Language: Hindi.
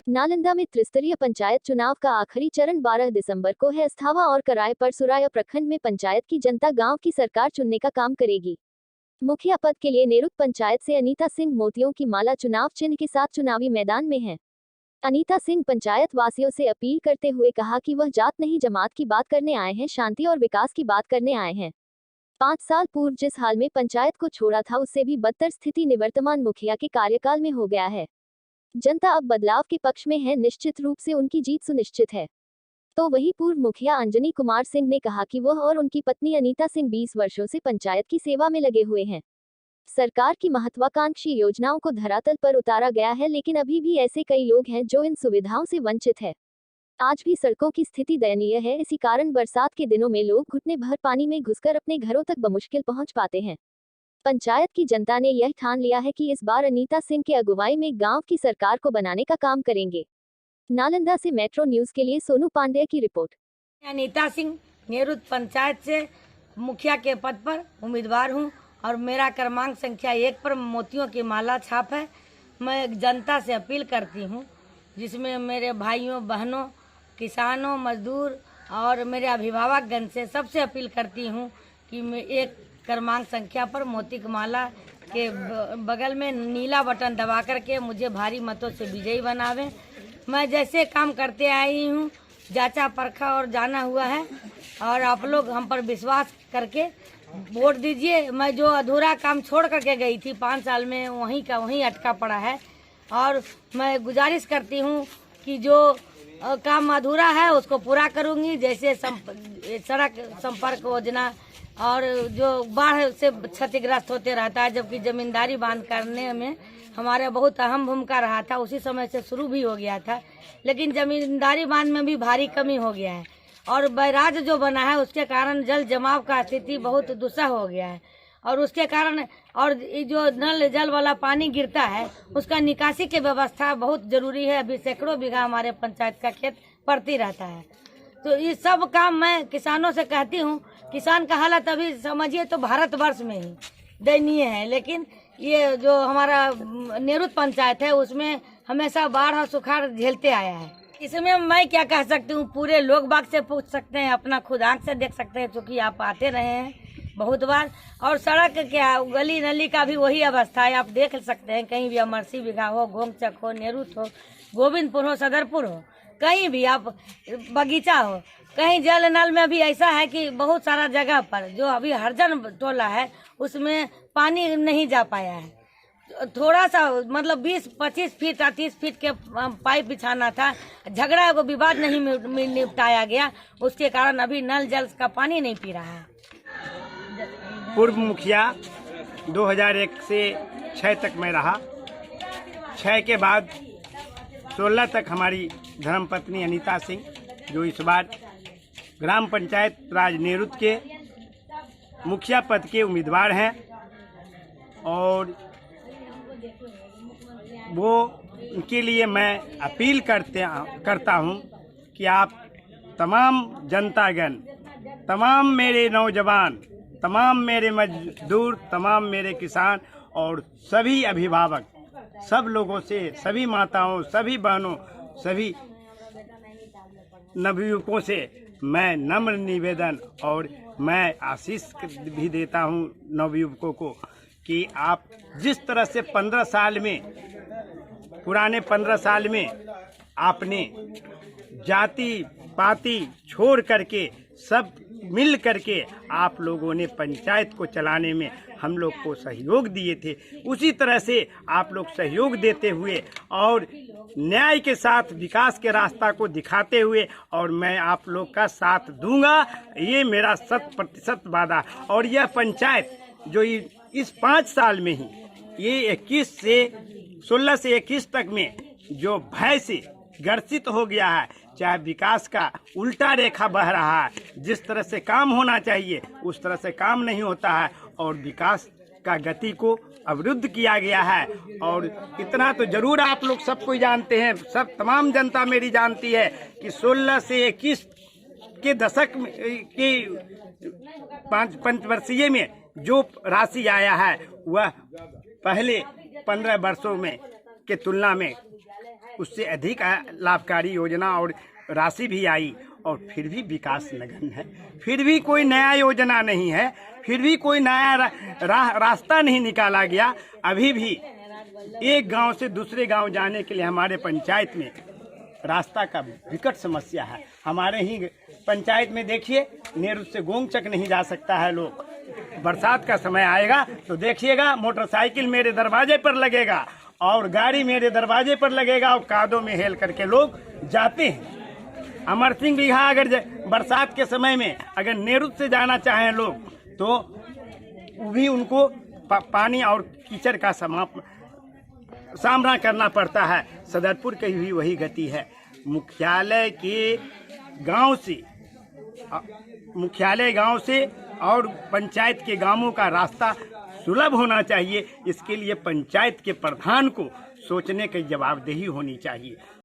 नालंदा में त्रिस्तरीय पंचायत चुनाव का आखिरी चरण 12 दिसंबर को है। अस्थावा और कराय परसुराया प्रखंड में पंचायत की जनता गांव की सरकार चुनने का काम करेगी। मुखिया पद के लिए नेरुत पंचायत से अनीता सिंह मोतियों की माला चुनाव चिन्ह के साथ चुनावी मैदान में है। अनीता सिंह पंचायत वासियों से अपील करते हुए कहा कि वह जात नहीं जमात की बात करने आए हैं, शांति और विकास की बात करने आए हैं। 5 साल पूर्व जिस हाल में पंचायत को छोड़ा था, उससे भी बदतर स्थिति निवर्तमान मुखिया के कार्यकाल में हो गया है। जनता अब बदलाव के पक्ष में है, निश्चित रूप से उनकी जीत सुनिश्चित है। तो वही पूर्व मुखिया अंजनी कुमार सिंह ने कहा कि वह और उनकी पत्नी अनीता सिंह 20 वर्षों से पंचायत की सेवा में लगे हुए हैं। सरकार की महत्वाकांक्षी योजनाओं को धरातल पर उतारा गया है, लेकिन अभी भी ऐसे कई लोग हैं जो इन सुविधाओं से वंचित है। आज भी सड़कों की स्थिति दयनीय है। इसी कारण बरसात के दिनों में लोग घुटने भर पानी में घुसकर अपने घरों तक बमुश्किल पहुंच पाते हैं। पंचायत की जनता ने यह ठान लिया है कि इस बार अनीता सिंह के अगुवाई में गांव की सरकार को बनाने का काम करेंगे। नालंदा से मेट्रो न्यूज के लिए सोनू पांडे की रिपोर्ट। अनीता सिंह नेरुत पंचायत से मुखिया के पद पर उम्मीदवार हूं और मेरा क्रमांक संख्या 1 पर मोतियों की माला छाप है। मैं जनता से अपील करती हूं, जिसमें मेरे भाइयों बहनों, किसानों, मजदूर और मेरे अभिभावकगण से सबसे अपील करती हूं कि मैं 1 क्रमांक संख्या पर मोती की माला के बगल में नीला बटन दबा करके मुझे भारी मतों से विजयी बनावे। मैं जैसे काम करते आई हूँ, जांचा परखा और जाना हुआ है, और आप लोग हम पर विश्वास करके वोट दीजिए। मैं जो अधूरा काम छोड़ करके गई थी 5 साल में, वहीं का वहीं अटका पड़ा है, और मैं गुजारिश करती हूँ कि जो काम अधूरा है उसको पूरा करूँगी। जैसे सड़क संपर्क योजना और जो बाढ़ से क्षतिग्रस्त होते रहता है, जबकि जमींदारी बांध करने में हमारा बहुत अहम भूमिका रहा था। उसी समय से शुरू भी हो गया था, लेकिन जमींदारी बांध में भी भारी कमी हो गया है, और बैराज जो बना है उसके कारण जल जमाव का स्थिति बहुत दुस्सह हो गया है, और उसके कारण और जो नल जल वाला पानी गिरता है उसका निकासी की व्यवस्था बहुत जरूरी है। अभी सैकड़ों बीघा हमारे पंचायत का खेत पड़ती रहता है। तो ये सब काम मैं किसानों से कहती हूँ। किसान का हालत अभी समझिए तो भारतवर्ष में ही दयनीय है, लेकिन ये जो हमारा नेरुत पंचायत है उसमें हमेशा बाढ़ और सुखाड़ झेलते आया है। इसमें मैं क्या कह सकती हूँ, पूरे लोग बाग से पूछ सकते हैं, अपना खुद आंख से देख सकते हैं, क्योंकि आप आते रहे हैं बहुत बार। और सड़क क्या, गली नली का भी वही अवस्था है, आप देख सकते हैं। कहीं भी अमरसी बिघा हो, गोमचक हो, नेरुत हो, गोविंदपुर हो, सदरपुर हो, कहीं भी आप बगीचा हो, कहीं जल नल में भी ऐसा है कि बहुत सारा जगह पर जो अभी हरजन टोला है उसमें पानी नहीं जा पाया है। थोड़ा सा मतलब 20-25 फीट या 30 फीट के पाइप बिछाना था, झगड़ा को विवाद नहीं निपटाया गया, उसके कारण अभी नल जल का पानी नहीं पी रहा है। पूर्व मुखिया 2001 से 6 तक मैं रहा। 6 के बाद 16 तक हमारी धर्मपत्नी अनीता सिंह, जो इस बार ग्राम पंचायत राज नेरुत के मुखिया पद के उम्मीदवार हैं, और वो उनके लिए मैं अपील करता हूं कि आप तमाम जनतागण, तमाम मेरे नौजवान, तमाम मेरे मजदूर, तमाम मेरे किसान और सभी अभिभावक, सब लोगों से, सभी माताओं, सभी बहनों, सभी नवयुवकों से मैं नम्र निवेदन और मैं आशीष भी देता हूं नवयुवकों को कि आप जिस तरह से 15 साल में, पुराने 15 साल में आपने जाति पाति छोड़ करके सब मिल करके आप लोगों ने पंचायत को चलाने में हम लोग को सहयोग दिए थे, उसी तरह से आप लोग सहयोग देते हुए और न्याय के साथ विकास के रास्ता को दिखाते हुए, और मैं आप लोग का साथ दूंगा, ये मेरा 100% वादा। और यह पंचायत जो इस 5 साल में ही ये 16 से 21 तक में जो भय से ग्रसित हो गया है, चाहे विकास का उल्टा रेखा बह रहा है, जिस तरह से काम होना चाहिए उस तरह से काम नहीं होता है, और विकास का गति को अवरुद्ध किया गया है। और इतना तो जरूर आप लोग सब कोई जानते हैं, सब तमाम जनता मेरी जानती है कि 16 से 21 के दशक के 5 पंचवर्षीय में जो राशि आया है वह पहले 15 वर्षों में के तुलना में उससे अधिक लाभकारी योजना और राशि भी आई, और फिर भी विकास नगण्य है, फिर भी कोई नया योजना नहीं है, फिर भी कोई नया रास्ता नहीं निकाला गया। अभी भी एक गांव से दूसरे गांव जाने के लिए हमारे पंचायत में रास्ता का विकट समस्या है। हमारे ही पंचायत में देखिए, नेहरू से गोंगचक नहीं जा सकता है लोग। बरसात का समय आएगा तो देखिएगा, मोटरसाइकिल मेरे दरवाजे पर लगेगा और गाड़ी मेरे दरवाजे पर लगेगा और कादों में हेल करके लोग जाते हैं। अमर सिंह बिघा अगर बरसात के समय में अगर नेहरू से जाना चाहें लोग तो वो भी उनको पानी और कीचड़ का सामना करना पड़ता है। सदरपुर की भी वही गति है। मुख्यालय गांव से और पंचायत के गांवों का रास्ता सुलभ होना चाहिए। इसके लिए पंचायत के प्रधान को सोचने की जवाबदेही होनी चाहिए।